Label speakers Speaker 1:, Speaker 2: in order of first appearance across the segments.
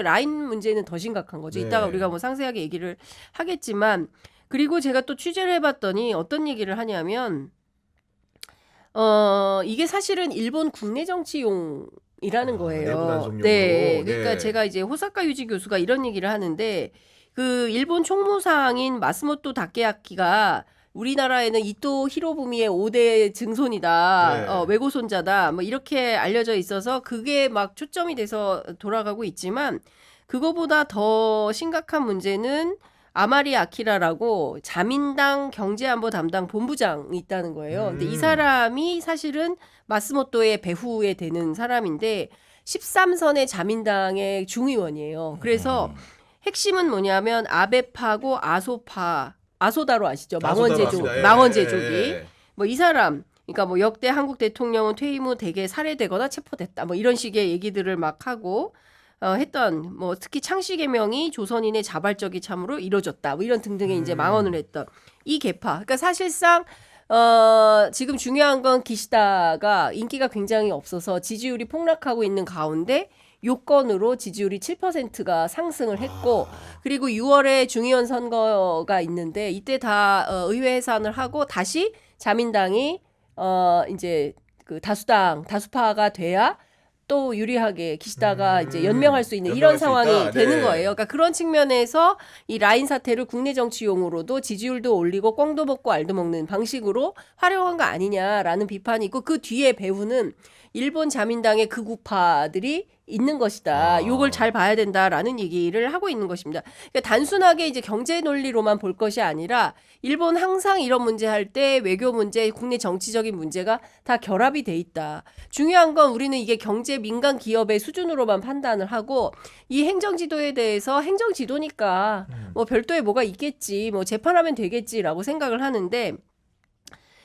Speaker 1: 라인 문제는 더 심각한 거죠.
Speaker 2: 네.
Speaker 1: 이따가 우리가 뭐 상세하게 얘기를 하겠지만 그리고 제가 또 취재를 해봤더니 어떤 얘기를 하냐면 이게 사실은 일본 국내 정치용이라는 거예요.
Speaker 2: 내부 단속용으로.
Speaker 1: 네, 그러니까
Speaker 2: 네.
Speaker 1: 제가 이제 호사카 유지 교수가 이런 얘기를 하는데 그 일본 총무상인 마스모토 다케야키가 우리나라에는 이토 히로부미의 5대 증손이다,
Speaker 2: 네.
Speaker 1: 외고손자다, 뭐 이렇게 알려져 있어서 그게 막 초점이 돼서 돌아가고 있지만 그거보다 더 심각한 문제는 아마리 아키라라고 자민당 경제안보 담당 본부장이 있다는 거예요. 근데 이 사람이 사실은 마스모토의 배후에 되는 사람인데 13선의 자민당의 중의원이에요. 그래서 핵심은 뭐냐면 아베파고 아소파, 아소다로 아시죠? 망원제족,
Speaker 2: 아소다로
Speaker 1: 망원제족이.
Speaker 2: 예.
Speaker 1: 뭐 이 사람, 그러니까 뭐 역대 한국 대통령은 퇴임 후 대개 살해되거나 체포됐다. 뭐 이런 식의 얘기들을 막 하고 했던 뭐 특히 창씨 개명이 조선인의 자발적이 참으로 이루어졌다. 뭐 이런 등등의 이제 망언을 했던 이 계파. 그러니까 사실상 지금 중요한 건 기시다가 인기가 굉장히 없어서 지지율이 폭락하고 있는 가운데 요건으로 지지율이 7%가 상승을 했고 그리고 6월에 중의원 선거가 있는데 이때 다 의회 해산을 하고 다시 자민당이 이제 그 다수파가 돼야 또 유리하게 기시다가 이제 연명할 수 있는 이런
Speaker 2: 연명할 수
Speaker 1: 상황이
Speaker 2: 있다.
Speaker 1: 되는
Speaker 2: 네.
Speaker 1: 거예요. 그러니까 그런 측면에서 이 라인 사태를 국내 정치용으로도 지지율도 올리고 꽁도 먹고 알도 먹는 방식으로 활용한 거 아니냐라는 비판이 있고 그 뒤에 배후는 일본 자민당의 극우파들이 있는 것이다. 요걸 잘 봐야 된다라는 얘기를 하고 있는 것입니다. 그러니까 단순하게 이제 경제 논리로만 볼 것이 아니라 일본 항상 이런 문제 할 때 외교 문제, 국내 정치적인 문제가 다 결합이 돼 있다. 중요한 건 우리는 이게 경제 민간 기업의 수준으로만 판단을 하고 이 행정 지도에 대해서 행정 지도니까 뭐 별도의 뭐가 있겠지, 뭐 재판하면 되겠지라고 생각을 하는데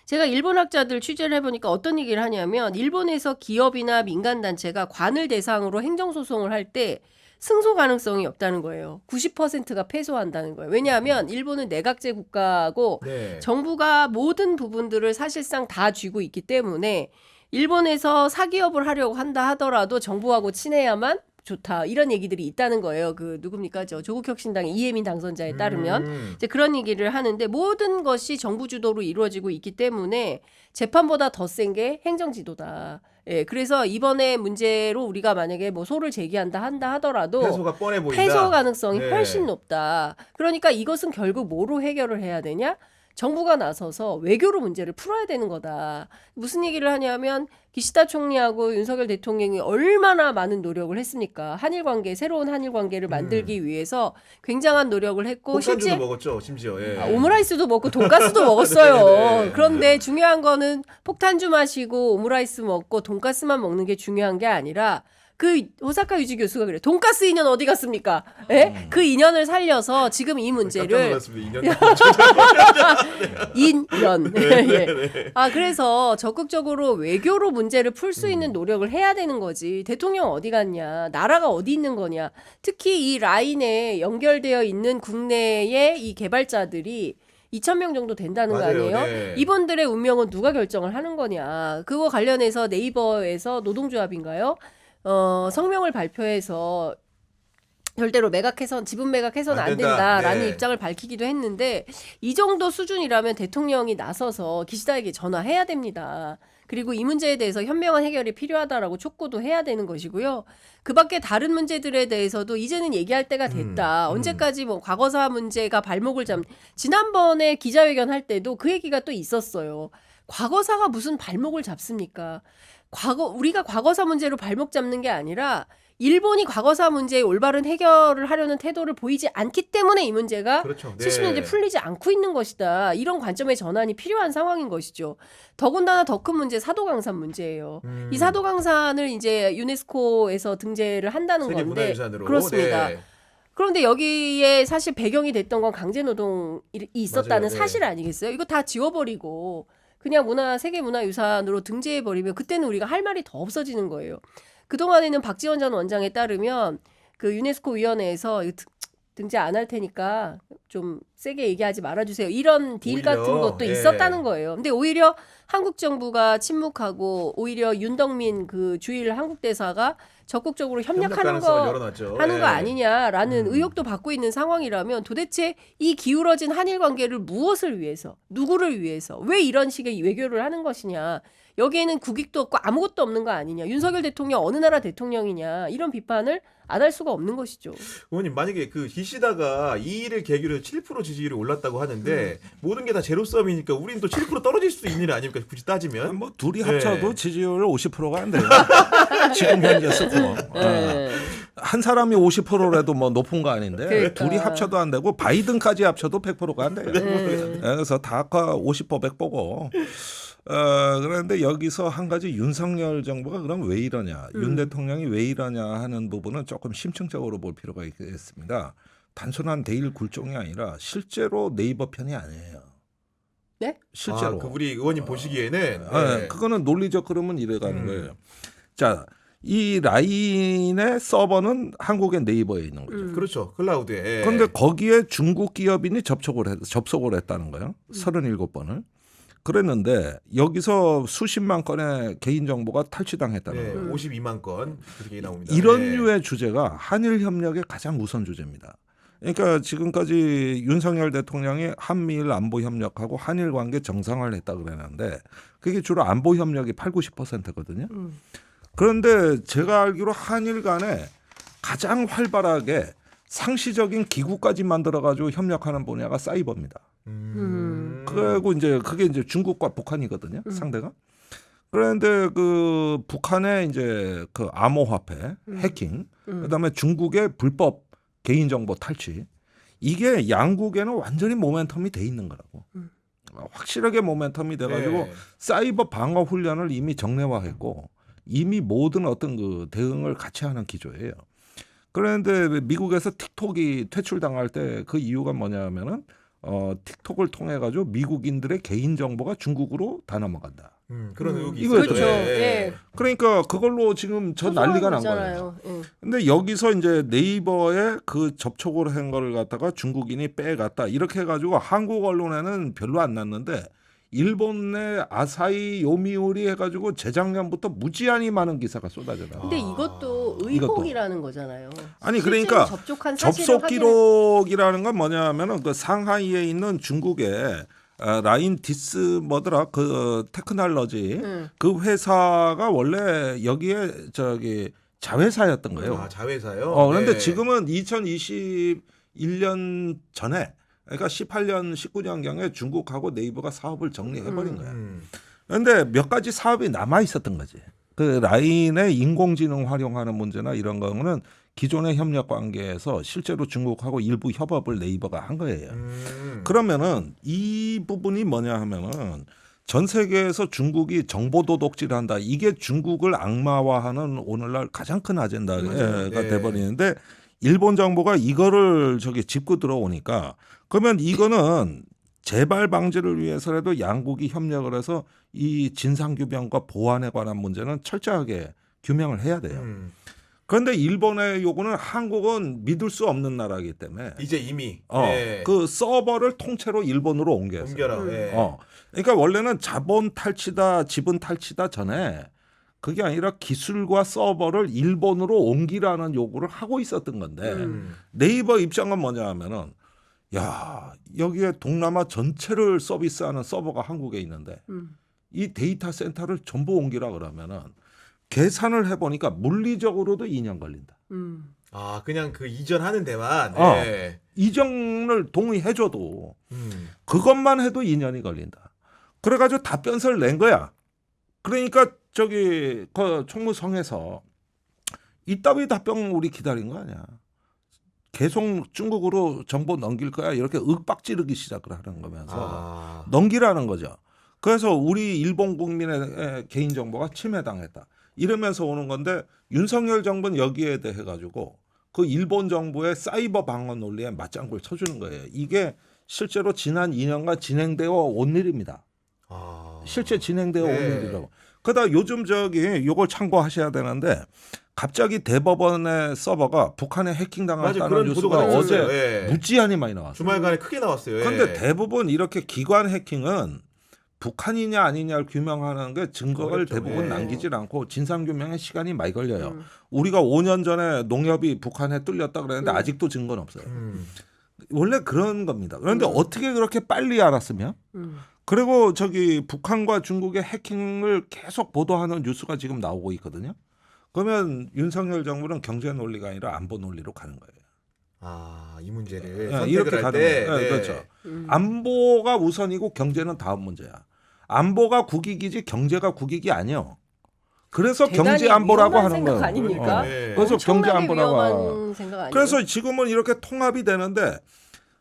Speaker 1: 제가 일본 학자들 취재를 해보니까 어떤 얘기를 하냐면 일본에서 기업이나 민간단체가 관을 대상으로 행정소송을 할 때 승소 가능성이 없다는 거예요. 90%가 패소한다는 거예요. 왜냐하면 일본은 내각제 국가고
Speaker 2: 네.
Speaker 1: 정부가 모든 부분들을 사실상 다 쥐고 있기 때문에 일본에서 사기업을 하려고 한다 하더라도 정부하고 친해야만 좋다. 이런 얘기들이 있다는 거예요. 그 누굽니까? 저 조국혁신당의 이혜민 당선자에 따르면 이제 그런 얘기를 하는데 모든 것이 정부 주도로 이루어지고 있기 때문에 재판보다 더 센 게 행정지도다. 예, 그래서 이번에 문제로 우리가 만약에 뭐 소를 제기한다 하더라도
Speaker 2: 패소가 뻔해 보인다.
Speaker 1: 패소 가능성이
Speaker 2: 네.
Speaker 1: 훨씬 높다. 그러니까 이것은 결국 뭐로 해결을 해야 되냐? 정부가 나서서 외교로 문제를 풀어야 되는 거다. 무슨 얘기를 하냐면 기시다 총리하고 윤석열 대통령이 얼마나 많은 노력을 했습니까? 한일 관계, 새로운 한일 관계를 만들기 위해서 굉장한 노력을 했고
Speaker 2: 폭탄주도
Speaker 1: 실제
Speaker 2: 먹었죠, 심지어. 예.
Speaker 1: 오므라이스도 먹고 돈가스도 먹었어요.
Speaker 2: 네, 네.
Speaker 1: 그런데 중요한 거는 폭탄주 마시고 오므라이스 먹고 돈가스만 먹는 게 중요한 게 아니라 그 호사카 유지 교수가 그래요. 돈가스 인연 어디 갔습니까? 예? 그 인연을 살려서 지금 이
Speaker 2: 깜짝
Speaker 1: 문제를
Speaker 2: 놀랐습니다. 2년
Speaker 1: 인연. 예. 그래서 적극적으로 외교로 문제를 풀 수 있는 노력을 해야 되는 거지. 대통령 어디 갔냐? 나라가 어디 있는 거냐? 특히 이 라인에 연결되어 있는 국내의 이 개발자들이 2,000명 정도 된다는 거
Speaker 2: 맞아요.
Speaker 1: 아니에요?
Speaker 2: 네.
Speaker 1: 이분들의 운명은 누가 결정을 하는 거냐? 그거 관련해서 네이버에서 노동조합인가요? 성명을 발표해서 절대로 지분 매각해서는
Speaker 2: 안
Speaker 1: 안
Speaker 2: 된다.
Speaker 1: 된다라는
Speaker 2: 네.
Speaker 1: 입장을 밝히기도 했는데 이 정도 수준이라면 대통령이 나서서 기시다에게 전화해야 됩니다. 그리고 이 문제에 대해서 현명한 해결이 필요하다라고 촉구도 해야 되는 것이고요. 그 밖에 다른 문제들에 대해서도 이제는 얘기할 때가 됐다. 언제까지 뭐 과거사 문제가 지난번에 기자회견 할 때도 그 얘기가 또 있었어요. 과거사가 무슨 발목을 잡습니까? 우리가 과거사 문제로 발목 잡는 게 아니라 일본이 과거사 문제의 올바른 해결을 하려는 태도를 보이지 않기 때문에 이 문제가
Speaker 2: 그렇죠. 네.
Speaker 1: 70년대 풀리지 않고 있는 것이다. 이런 관점의 전환이 필요한 상황인 것이죠. 더군다나 더 큰 문제 사도강산 문제예요. 이 사도강산을 이제 유네스코에서 등재를 한다는 건데
Speaker 2: 세계문화유산으로.
Speaker 1: 그렇습니다.
Speaker 2: 네.
Speaker 1: 그런데 여기에 사실 배경이 됐던 건 강제노동이 있었다는
Speaker 2: 맞아요. 네.
Speaker 1: 사실 아니겠어요? 이거 다 지워버리고 그냥 세계문화유산으로 등재해버리면 그때는 우리가 할 말이 더 없어지는 거예요. 그동안에는 박지원 전 원장에 따르면 그 유네스코 위원회에서 등재 안 할 테니까 좀 세게 얘기하지 말아주세요. 이런 딜
Speaker 2: 오히려,
Speaker 1: 같은 것도
Speaker 2: 예.
Speaker 1: 있었다는 거예요. 근데 오히려 한국 정부가 침묵하고 오히려 윤덕민 그 주일 한국 대사가 적극적으로 협력하는 하는 거 아니냐라는 의혹도 받고 있는 상황이라면 도대체 이 기울어진 한일 관계를 무엇을 위해서, 누구를 위해서, 왜 이런 식의 외교를 하는 것이냐. 여기에는 국익도 없고 아무것도 없는 거 아니냐. 윤석열 대통령 어느 나라 대통령이냐. 이런 비판을 안 할 수가 없는 것이죠.
Speaker 2: 의원님 만약에 그 기시다가 이 일을 계기로 7% 지지율이 올랐다고 하는데 모든 게 다 제로섬이니까 우린 또 7% 떨어질 수도 있는 일 아닙니까? 굳이 따지면.
Speaker 3: 뭐 둘이 합쳐도 지지율 50%가 안 돼요. 지금 현재 스코어. 한 사람이 50%라도 뭐 높은 거 아닌데
Speaker 1: 그러니까.
Speaker 3: 둘이 합쳐도 안 되고 바이든까지 합쳐도 100%가 안 돼요. 그래서 다 50% 100 보고. 그런데 여기서 한 가지 윤석열 정부가 그럼 왜 이러냐, 윤 대통령이 왜 이러냐 하는 부분은 조금 심층적으로 볼 필요가 있겠습니다. 단순한 대일 굴종이 아니라 실제로 네이버 편이 아니에요.
Speaker 1: 네?
Speaker 3: 실제로.
Speaker 2: 그 우리 의원님 보시기에는
Speaker 3: 그거는 논리적 흐름은 이래가는 거예요. 자, 이 라인의 서버는 한국의 네이버에 있는 거죠.
Speaker 2: 그렇죠. 클라우드에.
Speaker 3: 그런데 거기에 중국 기업인이 접속을 했다는 거예요. 37번을. 그랬는데 여기서 수십만 건의 개인정보가 탈취당했다는 거예요.
Speaker 2: 52만 건 그렇게 나옵니다.
Speaker 3: 이런 류의 주제가 한일 협력의 가장 우선 주제입니다. 그러니까 지금까지 윤석열 대통령이 한미일 안보 협력하고 한일 관계 정상화를 했다 그랬는데 그게 주로 안보 협력이 80-90%거든요. 그런데 제가 알기로 한일 간에 가장 활발하게 상시적인 기구까지 만들어가지고 협력하는 분야가 사이버입니다. 그리고 이제 그게 이제 중국과 북한이거든요, 상대가. 그런데 그 북한의 이제 그 암호화폐, 해킹, 그다음에 중국의 불법 개인정보 탈취, 이게 양국에는 완전히 모멘텀이 돼 있는 거라고. 확실하게 모멘텀이 돼가지고 사이버 방어 훈련을 이미 정례화했고 이미 모든 어떤 그 대응을 같이 하는 기조예요. 그런데 미국에서 틱톡이 퇴출당할 때 그 이유가 뭐냐면은 틱톡을 통해 가지고 미국인들의 개인 정보가 중국으로 다 넘어간다.
Speaker 2: 그런 의혹이
Speaker 3: 이거죠.
Speaker 2: 있어요.
Speaker 1: 예.
Speaker 3: 그러니까 그걸로 지금 저 난리가 난 거예요. 근데 여기서 이제 네이버에 그 접촉을 한 거를 갖다가 중국인이 빼갔다. 이렇게 해가지고 한국 언론에는 별로 안 났는데 일본의 아사히 요미우리 해가지고 재작년부터 무지한히 많은 기사가 쏟아져 나와요.
Speaker 1: 근데 이것도 의혹이라는 거잖아요.
Speaker 3: 아니 그러니까
Speaker 1: 접촉한 사실을
Speaker 3: 접속 기록이라는 건 뭐냐면은 그 상하이에 있는 중국의 라인 디스 뭐더라 그 테크놀로지 그 회사가 원래 여기에 저기 자회사였던 거예요.
Speaker 2: 아, 자회사요?
Speaker 3: 그런데 지금은 2021년 전에 그러니까 18년 19년경에 중국하고 네이버가 사업을 정리해버린 거야. 그런데 몇 가지 사업이 남아 있었던 거지. 그 라인의 인공지능 활용하는 문제나 이런 거는 기존의 협력 관계에서 실제로 중국하고 일부 협업을 네이버가 한 거예요. 그러면은 이 부분이 뭐냐 하면은 전 세계에서 중국이 정보 도둑질을 한다. 이게 중국을 악마화하는 오늘날 가장 큰 아젠다가 돼버리는데 일본 정부가 이거를 짚고 들어오니까 그러면 이거는 재발 방지를 위해서라도 양국이 협력을 해서 이 진상규명과 보안에 관한 문제는 철저하게 규명을 해야 돼요. 그런데 일본의 요구는 한국은 믿을 수 없는 나라이기 때문에
Speaker 2: 이제 이미
Speaker 3: 그 서버를 통째로 일본으로 옮겨라. 그러니까 원래는 자본 탈취다, 지분 탈취다 전에 그게 아니라 기술과 서버를 일본으로 옮기라는 요구를 하고 있었던 건데 네이버 입장은 뭐냐 하면은 야 여기에 동남아 전체를 서비스하는 서버가 한국에 있는데 이 데이터 센터를 전부 옮기라 그러면은 계산을 해보니까 물리적으로도 2년 걸린다.
Speaker 2: 아 그냥 그 이전하는 데만
Speaker 3: 이전을 동의해줘도 그것만 해도 2년이 걸린다. 그래가지고 답변서를 낸 거야. 그러니까 저기 그 총무성에서 이따위 답변 우리 기다린 거 아니야. 계속 중국으로 정보 넘길 거야. 이렇게 윽박지르기 시작을 하는 거면서 넘기라는 거죠. 그래서 우리 일본 국민의 개인정보가 침해당했다. 이러면서 오는 건데 윤석열 정부는 여기에 대해 가지고 그 일본 정부의 사이버 방어 논리에 맞장구를 쳐주는 거예요. 이게 실제로 지난 2년간 진행되어 온 일입니다. 실제 진행되어 온 일이라고. 그러다 요즘 요걸 참고하셔야 되는데 갑자기 대법원의 서버가 북한에 해킹당했다는 뉴스가 어제 무지한히 많이 나왔어요.
Speaker 2: 주말간에 크게 나왔어요.
Speaker 3: 그런데 대부분 이렇게 기관 해킹은 북한이냐 아니냐를 규명하는 게 증거를
Speaker 2: 어렵죠.
Speaker 3: 대부분
Speaker 2: 예.
Speaker 3: 남기질 않고 진상 규명에 시간이 많이 걸려요. 우리가 5년 전에 농협이 북한에 뚫렸다 그랬는데 아직도 증거는 없어요. 원래 그런 겁니다. 그런데 어떻게 그렇게 빨리 알았으면? 그리고 저기 북한과 중국의 해킹을 계속 보도하는 뉴스가 지금 나오고 있거든요. 그러면 윤석열 정부는 경제 논리가 아니라 안보 논리로 가는 거예요.
Speaker 2: 아, 이 문제를
Speaker 3: 네,
Speaker 2: 선택을
Speaker 3: 이렇게
Speaker 2: 할
Speaker 3: 가는
Speaker 2: 때,
Speaker 3: 거예요. 네,
Speaker 2: 네.
Speaker 3: 그렇죠. 안보가 우선이고 경제는 다음 문제야. 안보가 국익이지 경제가 국익이 아니요. 그래서 경제 안보라고 하는
Speaker 1: 생각
Speaker 3: 거예요.
Speaker 1: 아닙니까?
Speaker 2: 네.
Speaker 3: 그래서 경제
Speaker 1: 엄청나게
Speaker 3: 안보라고.
Speaker 1: 위험한 생각 아니에요?
Speaker 3: 그래서 지금은 이렇게 통합이 되는데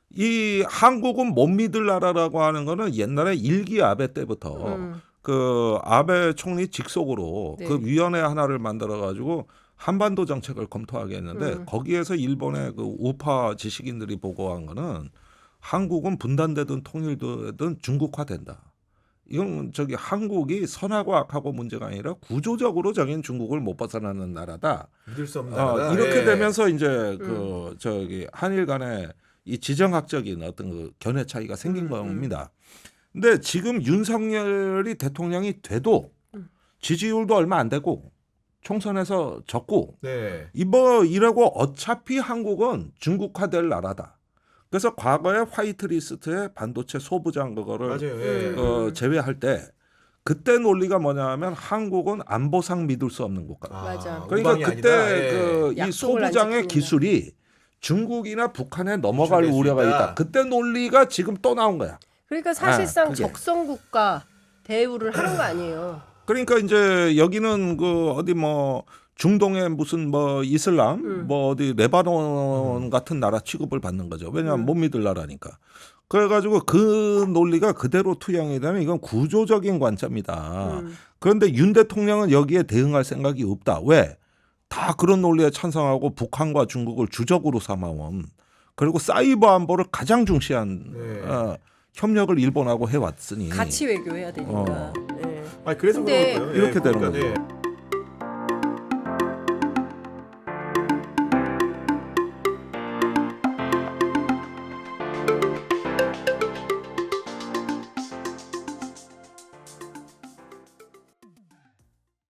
Speaker 3: 이 한국은 못 믿을 나라라고 하는 거는 옛날에 일기 아베 때부터 그 아베 총리 직속으로
Speaker 1: 네.
Speaker 3: 그 위원회 하나를 만들어 가지고 한반도 정책을 검토하게 했는데 거기에서 일본의 그 우파 지식인들이 보고한 거는 한국은 분단되든 통일되든 중국화된다. 이건 저기 한국이 선하고 악하고 문제가 아니라 구조적으로 정인 중국을 못 벗어나는 나라다.
Speaker 2: 믿을 수 없는 나라다.
Speaker 3: 이렇게
Speaker 2: 예.
Speaker 3: 되면서 이제 그 저기 한일 간에 이 지정학적인 어떤 그 견해 차이가 생긴 겁니다. 근데 지금 윤석열이 대통령이 돼도 지지율도 얼마 안 되고 총선에서 졌고
Speaker 2: 네.
Speaker 3: 이라고 어차피 한국은 중국화될 나라다. 그래서 과거에 화이트리스트에 반도체 소부장 그거를
Speaker 2: 맞아요. 예.
Speaker 3: 제외할 때 그때 논리가 뭐냐면 한국은 안보상 믿을 수 없는 국가.
Speaker 1: 맞아.
Speaker 3: 그러니까
Speaker 2: 우방이
Speaker 3: 그때
Speaker 2: 아니다. 예.
Speaker 3: 그 이
Speaker 1: 약속을 안
Speaker 3: 소부장의
Speaker 1: 지키는구나.
Speaker 3: 기술이 중국이나 북한에 넘어갈
Speaker 2: 유출될 수
Speaker 3: 우려가
Speaker 2: 있다.
Speaker 3: 있다. 그때 논리가 지금 또 나온 거야.
Speaker 1: 그러니까 사실상
Speaker 3: 그게.
Speaker 1: 적성 국가 대우를 하는 거 아니에요.
Speaker 3: 그러니까 이제 여기는 그 어디 뭐 중동의 무슨 뭐 이슬람 뭐 어디 레바논 같은 나라 취급을 받는 거죠. 왜냐하면 못 믿을 나라니까. 그래가지고 그 논리가 그대로 투영이 되면 이건 구조적인 관점이다. 그런데 윤 대통령은 여기에 대응할 생각이 없다. 왜? 다 그런 논리에 찬성하고 북한과 중국을 주적으로 삼아온 그리고 사이버 안보를 가장 중시한
Speaker 2: 네.
Speaker 3: 협력을 일본하고 해왔으니
Speaker 1: 같이 외교해야 되니까. 네.
Speaker 2: 아니 그래서
Speaker 1: 근데
Speaker 2: 그런 거예요.
Speaker 3: 이렇게 되는
Speaker 2: 그러니까,
Speaker 3: 거죠.
Speaker 2: 예.